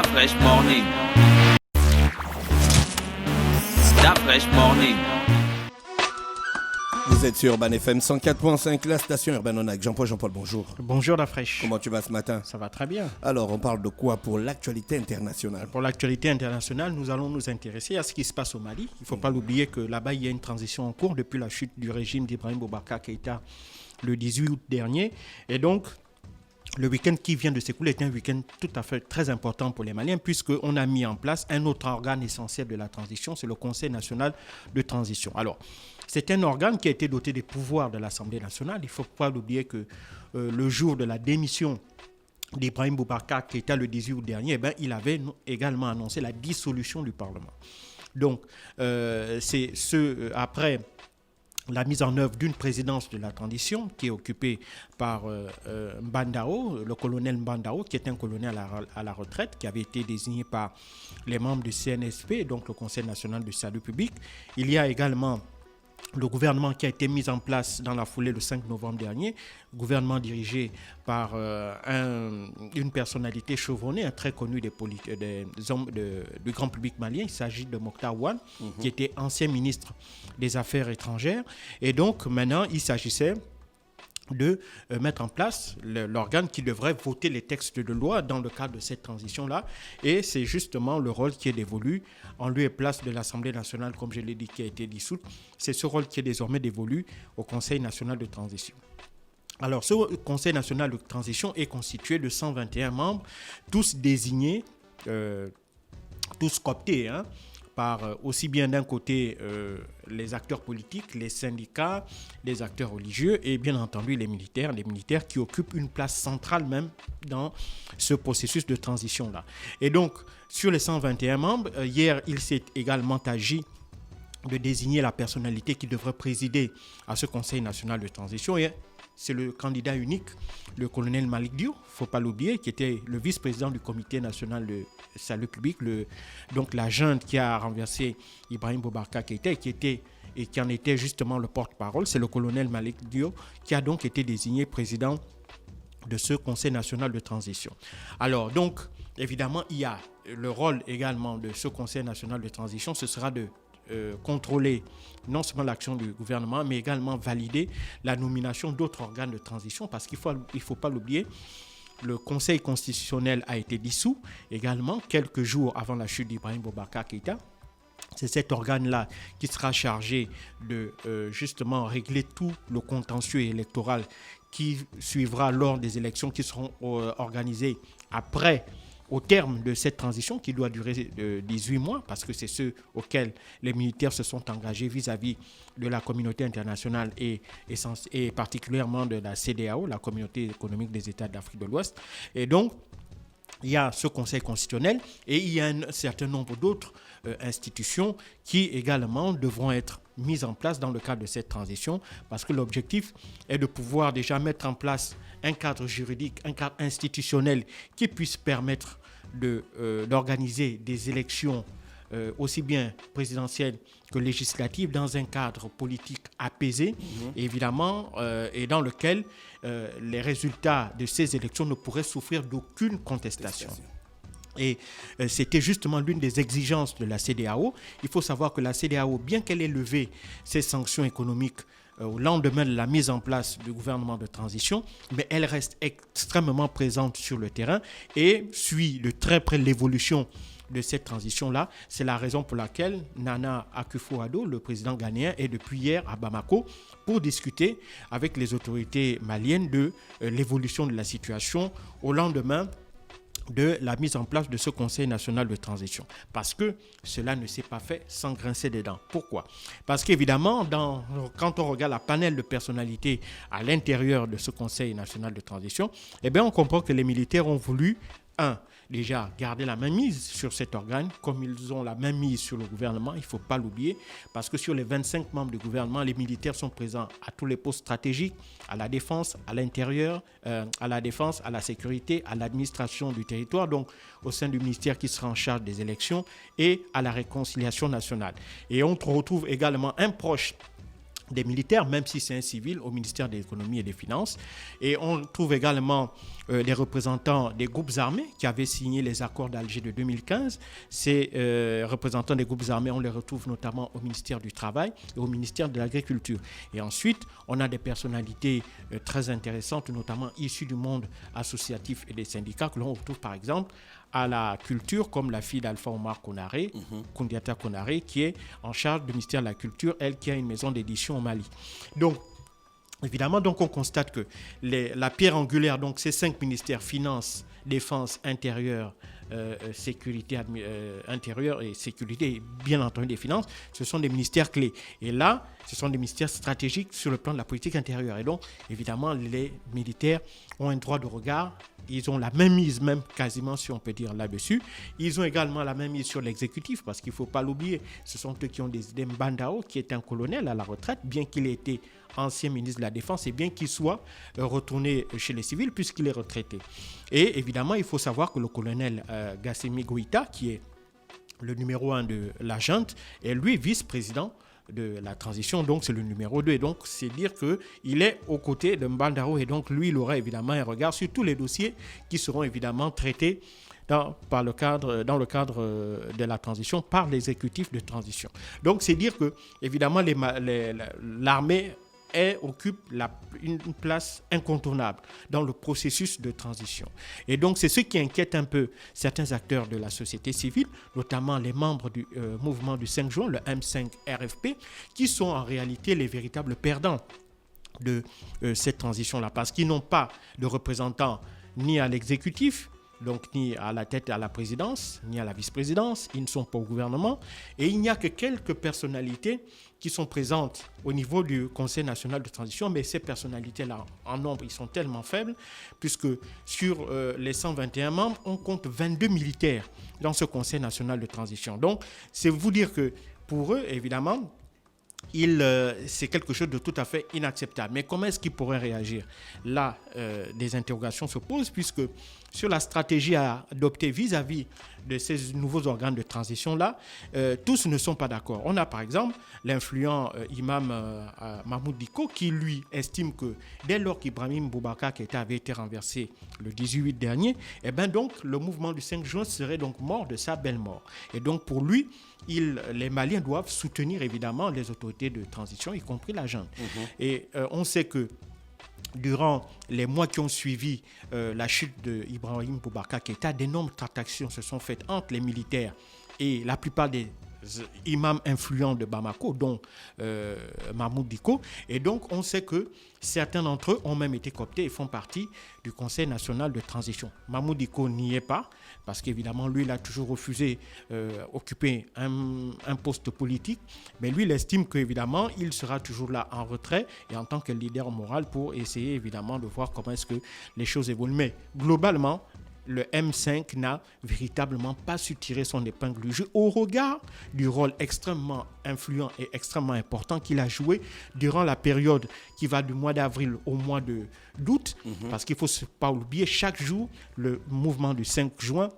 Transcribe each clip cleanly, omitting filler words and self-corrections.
Fresh Morning. La Fresh Morning. Vous êtes sur Urban FM 104.5, la station Urban Onac. Jean-Paul, bonjour. Bonjour la fraîche. Comment tu vas ce matin? Ça va très bien. Alors, on parle de quoi pour l'actualité internationale? Pour l'actualité internationale, nous allons nous intéresser à ce qui se passe au Mali. Il ne faut pas l'oublier que là-bas, il y a une transition en cours depuis la chute du régime d'Ibrahim Boubacar Keïta le 18 août dernier. Et donc, le week-end qui vient de s'écouler est un week-end tout à fait très important pour les Maliens puisqu'on a mis en place un autre organe essentiel de la transition, c'est le Conseil national de transition. Alors, c'est un organe qui a été doté des pouvoirs de l'Assemblée nationale. Il ne faut pas l'oublier que le jour de la démission d'Ibrahim Boubacar Keïta le 18 août dernier, il avait également annoncé la dissolution du Parlement. Donc, c'est après la mise en œuvre d'une présidence de la transition qui est occupée par Mbandao, le colonel Mbandao, qui est un colonel à la retraite, qui avait été désigné par les membres du CNSP, donc le Conseil national de salut public. Il y a également le gouvernement qui a été mis en place dans la foulée le 5 novembre dernier, gouvernement dirigé par une personnalité chevronnée, très connue des hommes du grand public malien. Il s'agit de Mokhtar Ouane, qui était ancien ministre des Affaires étrangères. Et donc maintenant, il s'agissait de mettre en place l'organe qui devrait voter les textes de loi dans le cadre de cette transition-là. Et c'est justement le rôle qui est dévolu en lieu et place de l'Assemblée nationale, comme je l'ai dit, qui a été dissoute. C'est ce rôle qui est désormais dévolu au Conseil national de transition. Alors, ce Conseil national de transition est constitué de 121 membres, tous désignés, tous cooptés, par aussi bien d'un côté les acteurs politiques, les syndicats, les acteurs religieux et bien entendu les militaires qui occupent une place centrale même dans ce processus de transition-là. Et donc, sur les 121 membres, hier, il s'est également agi de désigner la personnalité qui devrait présider à ce Conseil national de transition. Et c'est le candidat unique, le colonel Malick Diop, il ne faut pas l'oublier, qui était le vice-président du comité national de salut public, donc la junte qui a renversé Ibrahim Boubacar Keïta et qui en était justement le porte-parole. C'est le colonel Malick Diop qui a donc été désigné président de ce Conseil national de transition. Alors donc, évidemment, il y a le rôle également de ce Conseil national de transition, ce sera de contrôler non seulement l'action du gouvernement, mais également valider la nomination d'autres organes de transition, parce qu'il ne faut pas l'oublier, le Conseil constitutionnel a été dissous également quelques jours avant la chute d'Ibrahim Boubacar Keïta. C'est cet organe-là qui sera chargé de justement régler tout le contentieux électoral qui suivra lors des élections qui seront organisées au terme de cette transition qui doit durer 18 mois, parce que c'est ce auquel les militaires se sont engagés vis-à-vis de la communauté internationale et particulièrement de la CEDEAO, la communauté économique des États d'Afrique de l'Ouest. Et donc, il y a ce Conseil constitutionnel et il y a un certain nombre d'autres institutions qui également devront être mises en place dans le cadre de cette transition, parce que l'objectif est de pouvoir déjà mettre en place un cadre juridique, un cadre institutionnel qui puisse permettre d'organiser des élections aussi bien présidentielles que législatives dans un cadre politique apaisé, évidemment, et dans lequel les résultats de ces élections ne pourraient souffrir d'aucune contestation. Et c'était justement l'une des exigences de la CEDEAO. Il faut savoir que la CEDEAO, bien qu'elle ait levé ses sanctions économiques au lendemain de la mise en place du gouvernement de transition, mais elle reste extrêmement présente sur le terrain et suit de très près l'évolution de cette transition-là. C'est la raison pour laquelle Nana Akufo-Addo, le président ghanéen, est depuis hier à Bamako pour discuter avec les autorités maliennes de l'évolution de la situation au lendemain de la mise en place de ce Conseil national de transition. Parce que cela ne s'est pas fait sans grincer des dents. Pourquoi ? Parce qu'évidemment, quand on regarde la panel de personnalités à l'intérieur de ce Conseil national de transition, on comprend que les militaires ont voulu, déjà garder la mainmise sur cet organe, comme ils ont la mainmise sur le gouvernement, il ne faut pas l'oublier, parce que sur les 25 membres du gouvernement, les militaires sont présents à tous les postes stratégiques, à la défense, à l'intérieur, à la défense, à la sécurité, à l'administration du territoire, donc au sein du ministère qui sera en charge des élections et à la réconciliation nationale. Et on retrouve également un proche des militaires, même si c'est un civil, au ministère de l'économie et des finances. Et on trouve également des représentants des groupes armés qui avaient signé les accords d'Alger de 2015. Ces représentants des groupes armés, on les retrouve notamment au ministère du Travail et au ministère de l'Agriculture. Et ensuite, on a des personnalités très intéressantes, notamment issues du monde associatif et des syndicats, que l'on retrouve par exemple à la culture, comme la fille d'Alpha Omar Konaré, Koundiata Konaré, qui est en charge du ministère de la Culture, elle qui a une maison d'édition au Mali. Donc, évidemment, donc on constate que la pierre angulaire, donc ces 5 ministères, finances, défense, intérieur, sécurité intérieure et sécurité, bien entendu des finances, ce sont des ministères clés. Et là, ce sont des ministères stratégiques sur le plan de la politique intérieure. Et donc, évidemment, les militaires ont un droit de regard. Ils ont la même mise, même quasiment, si on peut dire, là-dessus. Ils ont également la même mise sur l'exécutif, parce qu'il ne faut pas l'oublier. Ce sont eux qui ont décidé Mbandao, qui est un colonel à la retraite, bien qu'il ait été ancien ministre de la Défense, et bien qu'il soit retourné chez les civils, puisqu'il est retraité. Et évidemment, il faut savoir que le colonel Gassemi Goïta, qui est le numéro 1 de la junte, est lui vice-président de la transition, donc c'est le numéro 2. Et donc, c'est dire qu'il est aux côtés de Mbandao, et donc lui, il aura évidemment un regard sur tous les dossiers qui seront évidemment traités dans le cadre de la transition par l'exécutif de transition. Donc, c'est dire que, évidemment, l'armée occupe une place incontournable dans le processus de transition. Et donc, c'est ce qui inquiète un peu certains acteurs de la société civile, notamment les membres du mouvement du 5 juin, le M5-RFP, qui sont en réalité les véritables perdants de cette transition-là, parce qu'ils n'ont pas de représentants ni à l'exécutif, donc ni à la tête, à la présidence, ni à la vice-présidence. Ils ne sont pas au gouvernement. Et il n'y a que quelques personnalités qui sont présentes au niveau du Conseil national de transition, mais ces personnalités-là, en nombre, ils sont tellement faibles, puisque sur les 121 membres, on compte 22 militaires dans ce Conseil national de transition. Donc, c'est vous dire que pour eux, évidemment, c'est quelque chose de tout à fait inacceptable. Mais comment est-ce qu'ils pourraient réagir? Là, des interrogations se posent, puisque sur la stratégie à adopter vis-à-vis de ces nouveaux organes de transition-là, tous ne sont pas d'accord. On a par exemple l'influent imam Mahmoud Diko, qui lui estime que dès lors qu'Ibrahim Boubacar Keïta avait été renversé le 18 dernier, eh ben donc le mouvement du 5 juin serait donc mort de sa belle mort. Et donc pour lui, les Maliens doivent soutenir évidemment les autorités de transition, y compris la junte. Et on sait que durant les mois qui ont suivi la chute d'Ibrahim Boubacar Keïta, d'énormes tractations se sont faites entre les militaires et la plupart des imams influents de Bamako, dont Mahmoud Diko. Et donc, on sait que certains d'entre eux ont même été cooptés et font partie du Conseil national de transition. Mahmoud Diko n'y est pas, parce qu'évidemment, lui, il a toujours refusé occuper un poste politique. Mais lui, il estime qu'évidemment, il sera toujours là en retrait et en tant que leader moral pour essayer, évidemment, de voir comment est-ce que les choses évoluent. Mais globalement, le M5 n'a véritablement pas su tirer son épingle du jeu au regard du rôle extrêmement influent et extrêmement important qu'il a joué durant la période qui va du mois d'avril au mois d'août. Parce qu'il ne faut pas oublier, chaque jour, le mouvement du 5 juin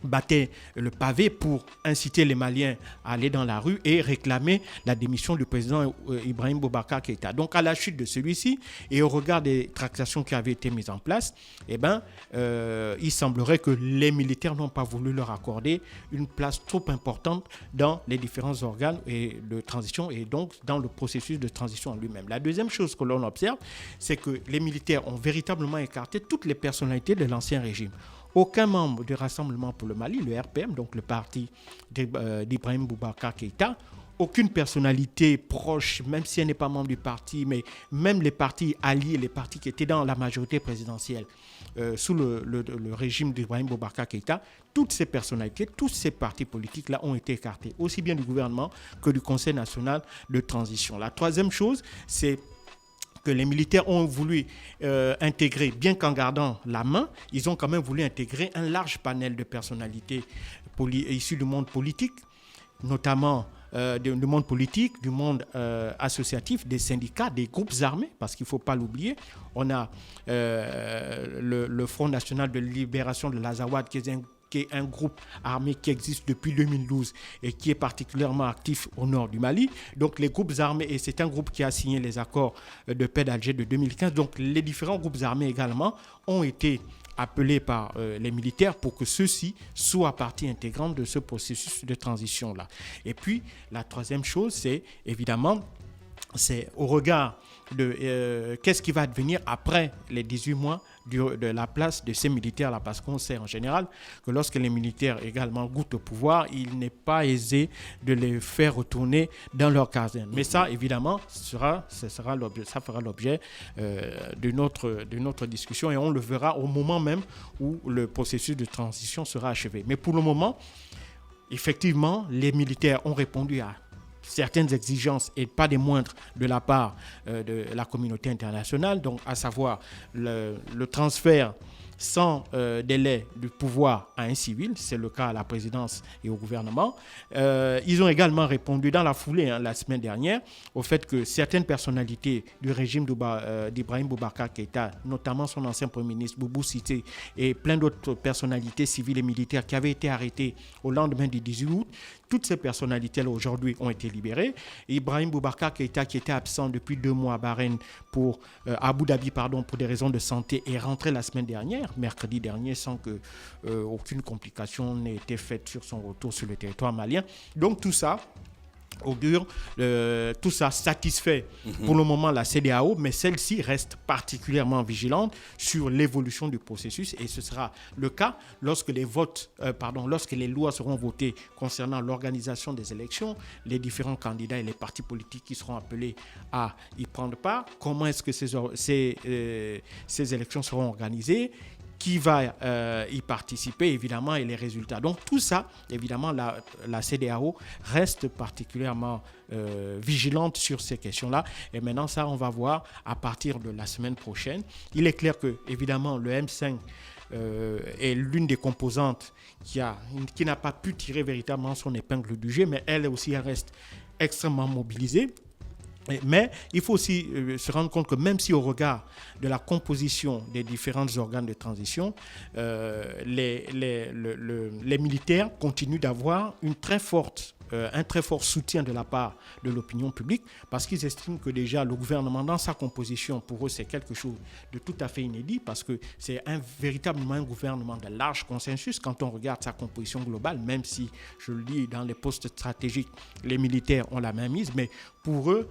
battait le pavé pour inciter les Maliens à aller dans la rue et réclamer la démission du président Ibrahim Boubacar Keïta. Donc à la chute de celui-ci et au regard des tractations qui avaient été mises en place, il semblerait que les militaires n'ont pas voulu leur accorder une place trop importante dans les différents organes de transition et donc dans le processus de transition en lui-même. La deuxième chose que l'on observe, c'est que les militaires ont véritablement écarté toutes les personnalités de l'ancien régime. Aucun membre du Rassemblement pour le Mali, le RPM, donc le parti d'Ibrahim Boubacar Keïta, aucune personnalité proche, même si elle n'est pas membre du parti, mais même les partis alliés, les partis qui étaient dans la majorité présidentielle sous le régime d'Ibrahim Boubacar Keïta, toutes ces personnalités, tous ces partis politiques-là ont été écartés, aussi bien du gouvernement que du Conseil national de transition. La troisième chose, c'est que les militaires ont voulu intégrer, bien qu'en gardant la main, ils ont quand même voulu intégrer un large panel de personnalités issues du monde politique, notamment du monde politique, du monde associatif, des syndicats, des groupes armés, parce qu'il ne faut pas l'oublier. On a le Front national de libération de l'Azawad, qui qui est un groupe armé qui existe depuis 2012 et qui est particulièrement actif au nord du Mali. Donc les groupes armés, et c'est un groupe qui a signé les accords de paix d'Alger de 2015. Donc les différents groupes armés également ont été appelés par les militaires pour que ceux-ci soient partie intégrante de ce processus de transition-là. Et puis, la troisième chose, c'est évidemment, c'est au regard de qu'est-ce qui va advenir après les 18 mois de la place de ces militaires-là, parce qu'on sait en général que lorsque les militaires également goûtent au pouvoir, il n'est pas aisé de les faire retourner dans leur caserne. Mais ça, évidemment, ça fera l'objet de notre discussion, et on le verra au moment même où le processus de transition sera achevé. Mais pour le moment, effectivement, les militaires ont répondu à certaines exigences, et pas des moindres, de la part de la communauté internationale, donc à savoir le transfert sans délai du pouvoir à un civil, c'est le cas à la présidence et au gouvernement. Ils ont également répondu dans la foulée, la semaine dernière, au fait que certaines personnalités du régime d'Ibrahim Boubacar Keïta, notamment son ancien Premier ministre Boubou Cité, et plein d'autres personnalités civiles et militaires qui avaient été arrêtées au lendemain du 18 août, toutes ces personnalités-là aujourd'hui ont été libérées. Ibrahim Boubacar Keïta, qui était absent depuis 2 mois à Bahreïn à Abu Dhabi, pour des raisons de santé, est rentré la semaine dernière, mercredi dernier, sans que aucune complication n'ait été faite sur son retour sur le territoire malien. Donc tout ça augure, tout ça satisfait pour le moment la CEDEAO, mais celle-ci reste particulièrement vigilante sur l'évolution du processus, et ce sera le cas lorsque les lois seront votées concernant l'organisation des élections, les différents candidats et les partis politiques qui seront appelés à y prendre part, comment est-ce que ces élections seront organisées, qui va y participer, évidemment, et les résultats. Donc tout ça, évidemment, la CEDEAO reste particulièrement vigilante sur ces questions-là. Et maintenant, ça, on va voir à partir de la semaine prochaine. Il est clair que, évidemment, le M5 est l'une des composantes qui n'a pas pu tirer véritablement son épingle du jeu, mais elle aussi, elle reste extrêmement mobilisée. Mais il faut aussi se rendre compte que même si au regard de la composition des différents organes de transition, les militaires continuent d'avoir un très fort soutien de la part de l'opinion publique, parce qu'ils estiment que déjà le gouvernement dans sa composition, pour eux, c'est quelque chose de tout à fait inédit, parce que c'est véritablement un gouvernement de large consensus quand on regarde sa composition globale, même si, je le dis, dans les postes stratégiques, les militaires ont la main mise, mais pour eux,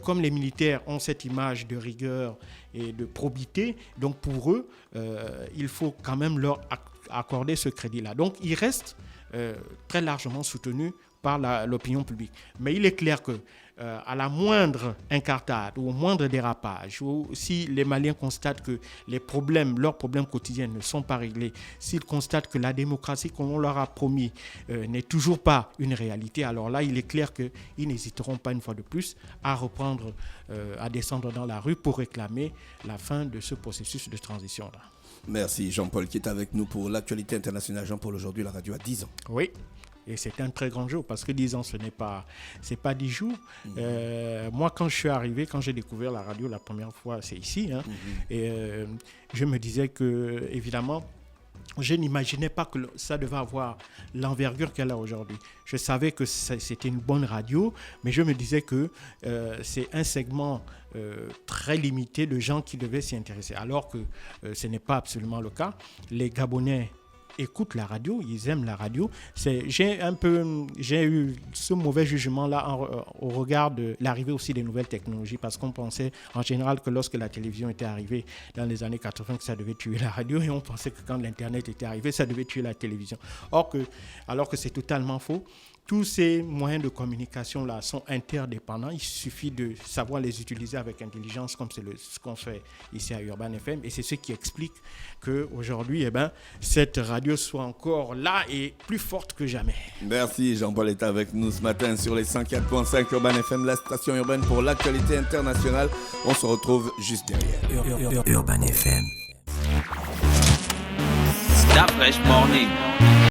comme les militaires ont cette image de rigueur et de probité, donc pour eux, il faut quand même leur accorder ce crédit-là. Donc, ils restent très largement soutenus par l'opinion publique. Mais il est clair que à la moindre incartade ou au moindre dérapage, ou si les Maliens constatent que leurs problèmes quotidiens ne sont pas réglés, s'ils constatent que la démocratie qu'on leur a promis n'est toujours pas une réalité, alors là, il est clair qu'ils n'hésiteront pas une fois de plus à reprendre, à descendre dans la rue pour réclamer la fin de ce processus de transition-là. Merci Jean-Paul qui est avec nous pour l'actualité internationale. Jean-Paul, aujourd'hui, la radio a 10 ans. Oui. Et c'est un très grand jour, parce que 10 ans, c'est pas 10 jours. Moi, quand je suis arrivé, quand j'ai découvert la radio la première fois, c'est ici. Et je me disais que, évidemment, je n'imaginais pas que ça devait avoir l'envergure qu'elle a aujourd'hui. Je savais que c'était une bonne radio, mais je me disais que c'est un segment très limité de gens qui devaient s'y intéresser, alors que ce n'est pas absolument le cas. Les Gabonais écoutent la radio, ils aiment la radio. J'ai eu ce mauvais jugement-là au regard de l'arrivée aussi des nouvelles technologies, parce qu'on pensait en général que lorsque la télévision était arrivée dans les années 80, que ça devait tuer la radio, et on pensait que quand l'Internet était arrivé, ça devait tuer la télévision. Alors que c'est totalement faux. Tous ces moyens de communication-là sont interdépendants. Il suffit de savoir les utiliser avec intelligence, comme c'est ce qu'on fait ici à Urban FM. Et c'est ce qui explique qu'aujourd'hui, cette radio soit encore là et plus forte que jamais. Merci, Jean-Paul est avec nous ce matin sur les 104.5 Urban FM, la station urbaine pour l'actualité internationale. On se retrouve juste derrière. Urban FM. Stop Fresh Morning.